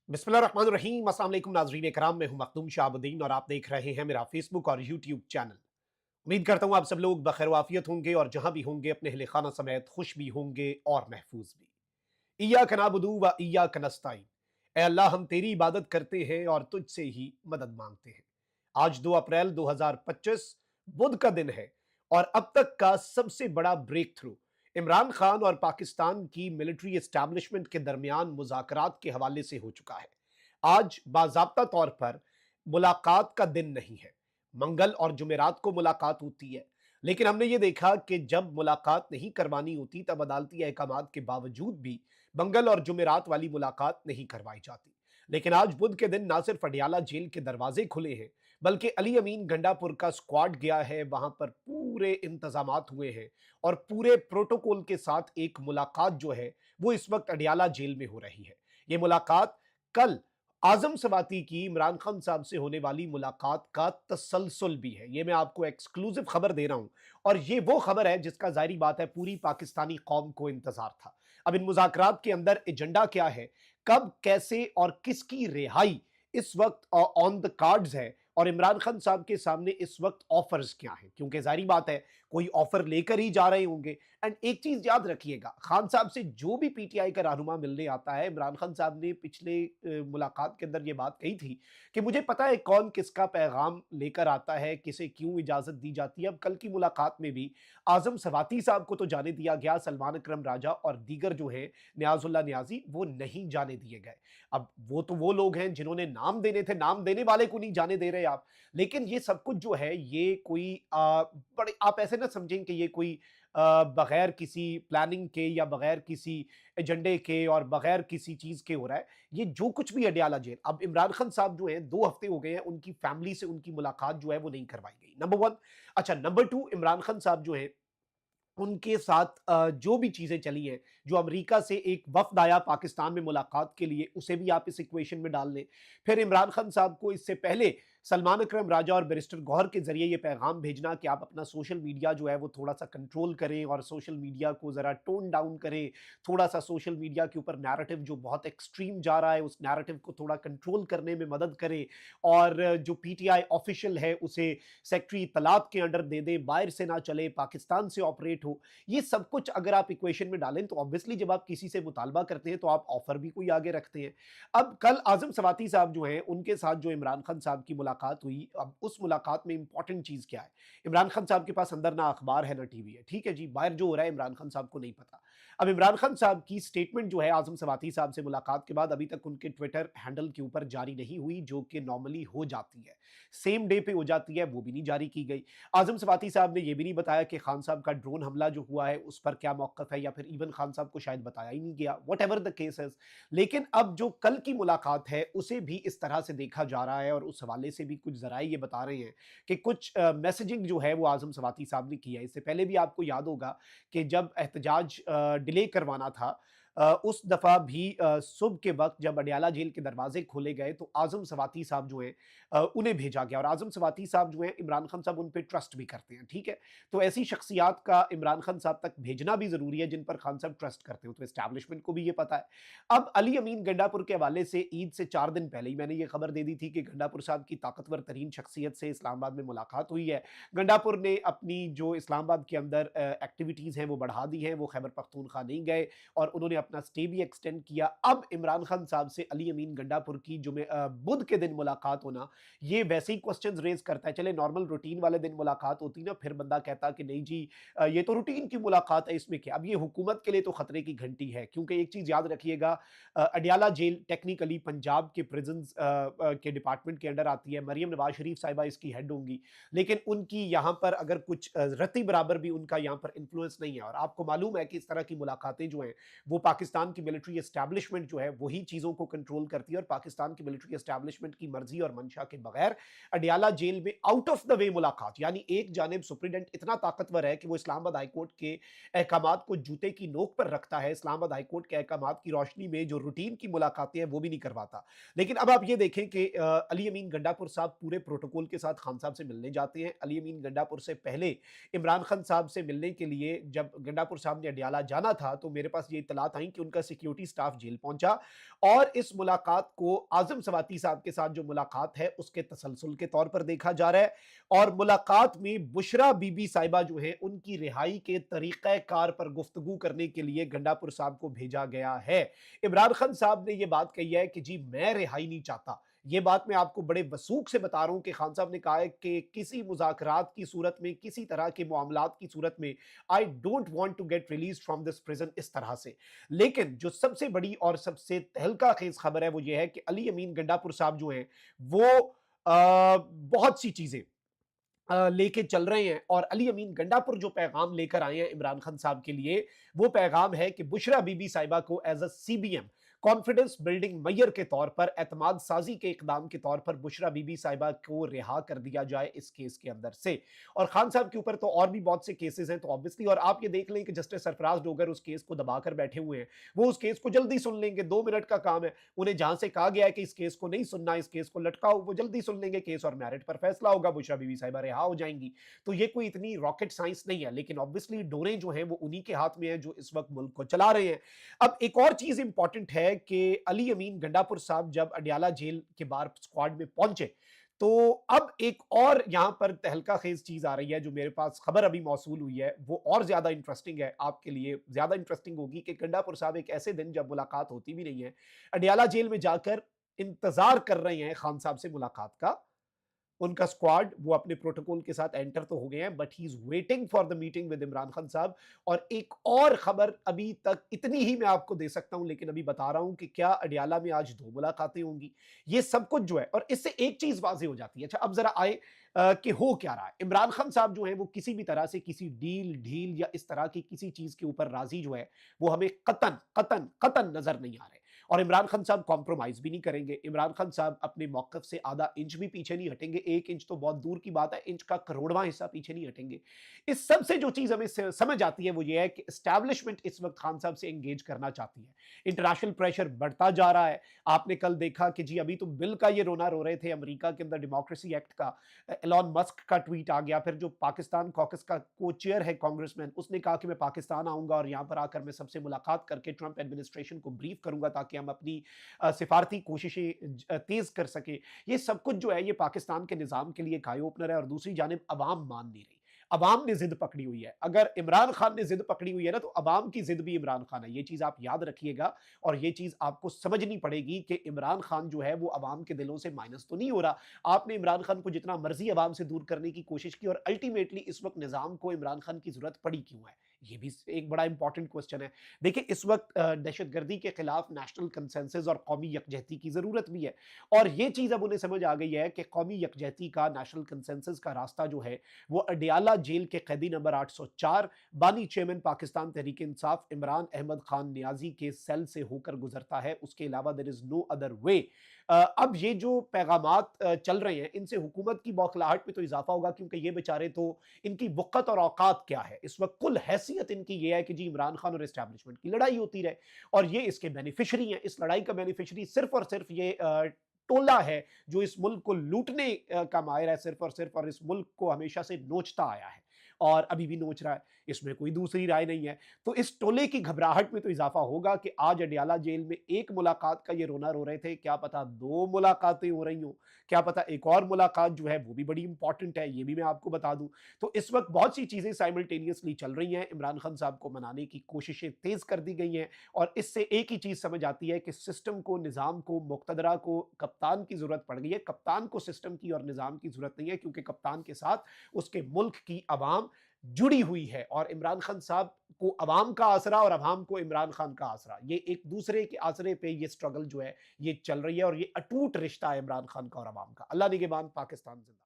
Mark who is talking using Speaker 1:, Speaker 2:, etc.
Speaker 1: बिस्मिल्लाहिर्रहमानिर्रहीम। अस्सलाम वालेकुम नाज़रीन इकराम, मैं हूं मखदूम शाहबुद्दीन और आप देख रहे हैं मेरा फेसबुक और यूट्यूब चैनल। उम्मीद करता हूं आप सब लोग बखैर वाफियत होंगे और जहां भी होंगे अपने अहले खाना समेत खुश भी होंगे और महफूज भी। इय्याक नअबुदु व इय्याक नस्तईन। ऐ अल्लाह, हम तेरी इबादत करते हैं और तुझसे ही मदद मांगते हैं। आज 2 अप्रैल 2025 बुध का दिन है और अब तक का सबसे बड़ा ब्रेक थ्रू इमरान खान और पाकिस्तान की मिलिट्री एस्टैब्लिशमेंट के दरमियान मुज़ाकरात के हवाले से हो चुका है। आज बाज़ाब्ता तौर पर मुलाकात का दिन नहीं है। मंगल और जुमेरात को मुलाकात होती है, लेकिन हमने ये देखा कि जब मुलाकात नहीं करवानी होती तब अदालती अहकामात के बावजूद भी मंगल और जुमेरात वाली मुलाकात नहीं करवाई जाती। लेकिन आज बुध के दिन ना सिर्फ अडियाला जेल के दरवाजे खुले हैं, बल्कि अली अमीन गंडापुर का स्क्वाड गया है, वहां पर पूरे इंतजामात हुए हैं और पूरे प्रोटोकॉल के साथ एक मुलाकात जो है वो इस वक्त अडियाला जेल में हो रही है। ये मुलाकात कल आजम सवाती की इमरान खान साहब से होने वाली मुलाकात का तसलसल भी है। ये मैं आपको एक्सक्लूसिव खबर दे रहा हूं और ये वो खबर है जिसका जाहिर बात है पूरी पाकिस्तानी कौम को इंतजार था। अब इन मुज़ाकरात के अंदर एजेंडा क्या है, कब, कैसे और किसकी रिहाई इस वक्त ऑन द कार्ड्स है और इमरान खान साहब के सामने इस वक्त ऑफर्स क्या हैं, क्योंकि जाहिर बात है कोई ऑफर लेकर ही जा रहे होंगे। एंड एक चीज याद रखिएगा, खान साहब से जो भी पीटीआई का रहनुमा मिलने आता है, इमरान खान साहब ने पिछले मुलाकात के अंदर ये बात कही थी कि मुझे पता है कौन किसका पैगाम लेकर आता है, किसे क्यों इजाजत दी जाती है। अब कल की मुलाकात में भी आजम सवाती साहब को तो जाने दिया गया, सलमान अकरम राजा और दीगर जो है न्याजुल्लाह न्याजी वो नहीं जाने दिए गए। अब वो तो वो लोग हैं जिन्होंने नाम देने थे, नाम देने वाले को नहीं जाने दे रहे आप। लेकिन ये सब कुछ जो है ये कोई बड़े आप ऐसे ना समझें कि ये कोई बगैर किसी प्लानिंग के या बगैर किसी एजेंडे के और बगैर किसी चीज के हो रहा है। ये जो कुछ भी अडियाला जेल, अब इमरान खान साहब जो है 2 हफ्ते हो गए हैं उनकी फैमिली से उनकी मुलाकात जो है वो नहीं करवाई गई, नंबर वन। अच्छा, नंबर टू, इमरान खान साहब जो है उनके साथ जो भी चीजें चली हैं, जो अमेरिका से एक वफ्द आया पाकिस्तान में मुलाकात के लिए, उसे भी आप इस इक्वेशन में डाल लें। फिर इमरान खान साहब को इससे पहले सलमान अकरम राजा और बैरिस्टर गौहर के जरिए ये पैगाम भेजना कि आप अपना सोशल मीडिया जो है वो थोड़ा सा कंट्रोल करें और सोशल मीडिया को जरा टोन डाउन करें, थोड़ा सा सोशल मीडिया के ऊपर नैरेटिव जो बहुत एक्सट्रीम जा रहा है उस नैरेटिव को थोड़ा कंट्रोल करने में मदद करें और जो पीटीआई ऑफिशियल है उसे सेक्रेटरी इत्तलात के अंडर दे दे, बाहर से ना चले, पाकिस्तान से ऑपरेट हो। ये सब कुछ अगर आप इक्वेशन में डालें तो ऑब्वियसली जब आप किसी से मुतालबा करते हैं तो आप ऑफर भी कोई आगे रखते हैं। अब कल आजम सवाती साहब जो हैं उनके साथ जो इमरान खान साहब की मुलाकात हुई, अब उस मुलाकात में इंपॉर्टेंट चीज क्या है? इमरान खान साहब के पास अंदर ना अखबार है ना टीवी है, ठीक है जी, बाहर जो हो रहा है इमरान खान साहब को नहीं पता। अब इमरान खान साहब की स्टेटमेंट जो है आजम सवाती साहब से मुलाकात के बाद अभी तक उनके ट्विटर हैंडल के ऊपर जारी नहीं हुई, जो कि नॉर्मली हो जाती है, सेम डे पे हो जाती है, वो भी नहीं जारी की गई। आजम सवाती साहब ने यह भी नहीं बताया कि खान साहब का ड्रोन हमला जो हुआ है उस पर क्या मौकफ है, या फिर इवन खान साहब को शायद बताया ही नहीं गया, वट एवर द केस है। लेकिन अब जो कल की मुलाकात है उसे भी इस तरह से देखा जा रहा है और उस हवाले से भी कुछ जराए ये बता रहे हैं कि कुछ मैसेजिंग जो है वो आजम सवाती साहब ने किया है। इससे पहले भी आपको याद होगा कि जब एहतजाज डिले करवाना था, उस दफा भी सुबह के वक्त जब अडियाला जेल के दरवाजे खोले गए तो आजम सवाती साहब जो है उन्हें भेजा गया और आजम सवाती साहब जो है इमरान खान साहब उन पर ट्रस्ट भी करते हैं, ठीक है। तो ऐसी शख्सियात का इमरान खान साहब तक भेजना भी जरूरी है जिन पर खान साहब ट्रस्ट करते हो, तो एस्टैब्लिशमेंट को भी ये पता है। अब अली अमीन गंडापुर के हवाले से ईद से 4 दिन पहले ही मैंने ये खबर दे दी थी कि गंडापुर साहब की ताकतवर तरीन शख्सियत से इस्लामाबाद में मुलाकात हुई है। गंडापुर ने अपनी जो इस्लामाबाद के अंदर एक्टिविटीज हैं वो बढ़ा दी हैं, वो खैबर पख्तूनख्वा नहीं गए और उन्होंने अपना स्टे भी एक्सटेंड किया। अब इमरान खान साहब से अली अमीन गंडापुर की जो बुध के दिन मुलाकात होना, ये वैसे ही क्वेश्चंस रेज करता है। चले नॉर्मल रूटीन वाले दिन मुलाकात होती ना, फिर बंदा कहता कि नहीं जी ये तो रूटीन की मुलाकात है, इसमें क्या। अब ये हुकूमत के लिए तो खतरे की घंटी है, क्योंकि एक चीज याद रखिएगा, अडियाला जेल टेक्निकली पंजाब के प्रिजन्स के डिपार्टमेंट के अंडर आती है, मरियम नवाज शरीफ साहिबा इसकी हेड होंगी, लेकिन उनकी यहाँ पर अगर कुछ रत्ती बराबर भी उनका यहाँ पर इन्फ्लुएंस नहीं है। और आपको मालूम है कि इस तरह की मुलाकातें जो हैं वो पाकिस्तान की मिलिट्री एस्टैब्लिशमेंट जो है वही चीजों को कंट्रोल करती है और पाकिस्तान की मिलिट्री एस्टैब्लिशमेंट की मर्जी और मंशा के बगैर अडियाला जेल में आउट ऑफ द वे मुलाकात, यानी एक जानिब सुप्रीडेंट इतना ताकतवर है कि वो इस्लामाबाद हाईकोर्ट के अहकामात को जूते की नोक पर रखता है, इस्लामाबाद हाईकोर्ट के अहकामात की रोशनी में जो रूटीन की मुलाकातें हैं वो भी नहीं करवाता। लेकिन अब आप ये देखें कि अली अमीन गंडापुर साहब पूरे प्रोटोकॉल के साथ खान साहब से मिलने जाते हैं। अली अमीन गंडापुर से पहले इमरान खान साहब से मिलने के लिए जब गंडापुर साहब ने अडियाला जाना था तो मेरे पास ये इत्तलात आई बताई कि उनका सिक्योरिटी स्टाफ जेल पहुंचा और इस मुलाकात को आजम सवाती साहब के साथ जो मुलाकात है उसके तसलसल के तौर पर देखा जा रहा है और मुलाकात में बुशरा बीबी साहिबा जो है उनकी रिहाई के तरीक़ाकार पर गुफ्तगू करने के लिए गंडापुर साहब को भेजा गया है। इमरान खान साहब ने यह बात कही है कि जी मैं रिहाई नहीं चाहता। ये बात मैं आपको बड़े वसूख से बता रहा हूं कि खान साहब ने कहा है कि किसी मुज़ाकरात की सूरत में, किसी तरह के मामलात की सूरत में I don't want to get release from this prison, इस तरह से। लेकिन जो सबसे बड़ी और सबसे तहलका खेज खबर है वो ये है कि अली अमीन गंडापुर साहब जो हैं वो बहुत सी चीजें लेके चल रहे हैं और अली अमीन गंडापुर जो पैगाम लेकर आए हैं इमरान खान साहब के लिए, वो पैगाम है कि बुशरा बीबी साहिबा को as a CBM, confidence building measure के तौर पर, एतमाद साजी के इकदाम के तौर पर बुशरा बीबी साहिबा को रिहा कर दिया जाए इस केस के अंदर से। और खान साहब के ऊपर तो और भी बहुत से केसेस हैं, तो ऑब्वियसली, और आप ये देख लें कि जस्टिस सरफराज डोगर उस केस को दबाकर बैठे हुए हैं। वो उस केस को जल्दी सुन लेंगे, 2 मिनट का काम है। उन्हें जहां से कहा गया है कि इस केस को नहीं सुनना, इस केस को लटकाओ, वो जल्दी सुन लेंगे केस और मेरिट पर फैसला होगा, बुशरा बीबी साहिबा रिहा हो जाएंगी। तो ये कोई इतनी रॉकेट साइंस नहीं है, लेकिन ऑब्वियसली डोरें जो हैं वो उन्हीं के हाथ में है जो इस वक्त मुल्क को चला रहे हैं। अब एक और चीज इंपॉर्टेंट है कि अली अमीन गंडापुर साहब जब अडियाला जेल के बाहर स्क्वाड में पहुंचे, तो अब एक और यहां पर तहलका खेज चीज आ रही है जो मेरे पास खबर अभी मौसूल हुई है, वो और ज्यादा इंटरेस्टिंग है, आपके लिए ज्यादा इंटरेस्टिंग होगी कि गंडापुर साहब एक ऐसे दिन जब मुलाकात होती भी नहीं है, अडियाला जेल में जाकर इंतजार कर रहे हैं खान साहब से मुलाकात का। उनका स्क्वाड वो अपने प्रोटोकॉल के साथ एंटर तो हो गए हैं, but he is waiting for the meeting with Imran Khan साहब। और एक और खबर अभी तक इतनी ही मैं आपको दे सकता हूं, लेकिन अभी बता रहा हूं कि क्या अडियाला में आज 2 मुलाकातें होंगी, ये सब कुछ जो है। और इससे एक चीज वाजे हो जाती है। अच्छा, अब जरा आए कि हो क्या रहा है। इमरान खान साहब जो है वो किसी भी तरह से किसी डील ढील या इस तरह की किसी चीज के ऊपर राजी जो है वो हमें कतन कतन कतन नजर नहीं आ रहे। और इमरान खान साहब कॉम्प्रोमाइज भी नहीं करेंगे। इमरान खान साहब अपने मौकफ से आधा इंच भी पीछे नहीं हटेंगे। 1 इंच तो बहुत दूर की बात है, इंच का करोड़वां हिस्सा पीछे नहीं हटेंगे। इस सब से जो चीज हमें समझ आती है वो ये है कि एस्टैब्लिशमेंट इस वक्त खान साहब से एंगेज करना चाहती है। इंटरनेशनल प्रेशर बढ़ता जा रहा है। आपने कल देखा कि जी अभी तो बिल का ये रोना रो रहे थे अमेरिका के अंदर, डेमोक्रेसी एक्ट का। एलॉन मस्क का ट्वीट आ गया, फिर जो पाकिस्तान कॉकस का को चेयर है कांग्रेसमैन, उसने कहा कि मैं पाकिस्तान आऊंगा और यहां पर आकर मैं सबसे मुलाकात करके ट्रंप एडमिनिस्ट्रेशन को ब्रीफ करूंगा ताकि हम अपनी सिफारती कोशिशें तेज कर सके। ये सब कुछ जो है ये पाकिस्तान के निज़ाम के लिए एक आई ओपनर है। और दूसरी जानिब अवाम मान नहीं रही, अवाम ने जिद पकड़ी हुई है। अगर इमरान खान ने जिद पकड़ी हुई है ना, तो अवाम की जिद भी इमरान खान है। ये चीज आप याद रखिएगा और ये चीज आपको समझनी पड़ेगी कि इमरान खान जो है वो अवाम के दिलों से माइनस तो नहीं हो रहा। आपने इमरान खान को जितना मर्जी अवाम से दूर करने की कोशिश की और अल्टीमेटली इस वक्त निजाम को इमरान खान की जरूरत पड़ी क्यों है, ये भी एक बड़ा इंपॉर्टेंट क्वेश्चन है। देखिए, इस वक्त दहशतगर्दी के खिलाफ नेशनल कंसेंसस और कौमी यकजहती की जरूरत भी है। और ये चीज अब उन्हें समझ आ गई है कि कौमी यकजहती का, नेशनल कंसेंसस का रास्ता जो है वो अडियाला जेल के कैदी नंबर 804 बानी चेयरमैन पाकिस्तान तहरीक इंसाफ इमरान अहमद खान नियाजी के सेल से होकर गुजरता है। उसके अलावा there is no other way. अब ये जो पैगामात चल रहे हैं, इनसे हुकूमत की बौखलाहट में तो इजाफा होगा, क्योंकि ये बेचारे तो, इनकी वक़्त और औकात क्या है इस वक्त, कुल हैसियत इनकी ये है कि जी इमरान खान और एस्टैब्लिशमेंट की लड़ाई होती रहे और ये इसके बेनिफिशरी हैं। इस लड़ाई का बेनिफिशरी सिर्फ और सिर्फ ये टोला है जो इस मुल्क को लूटने का माहिर है सिर्फ और सिर्फ, और इस मुल्क को हमेशा से नोचता आया है और अभी भी नोच रहा है। इसमें कोई दूसरी राय नहीं है। तो इस टोले की घबराहट में तो इजाफा होगा कि आज अडियाला जेल में एक मुलाकात का ये रोना रो रहे थे, क्या पता 2 मुलाकातें हो रही हों, क्या पता एक और मुलाकात जो है वो भी बड़ी इंपॉर्टेंट है, ये भी मैं आपको बता दूं। तो इस वक्त बहुत सी चीजें साइमल्टेनियसली चल रही हैं। इमरान खान साहब को मनाने की कोशिशें तेज कर दी गई हैं और इससे एक ही चीज समझ आती है कि सिस्टम को, निजाम को, मुक्तदरा को कप्तान की जरूरत पड़ गई है। कप्तान को सिस्टम की और निजाम की जरूरत नहीं है, क्योंकि कप्तान के साथ उसके मुल्क की आवाम जुड़ी हुई है और इमरान खान साहब को अवाम का आसरा और अवाम को इमरान खान का आसरा, ये एक दूसरे के आसरे पे ये स्ट्रगल जो है ये चल रही है और ये अटूट रिश्ता है इमरान खान का और अवाम का। अल्लाह निगहबान, पाकिस्तान जिंदा।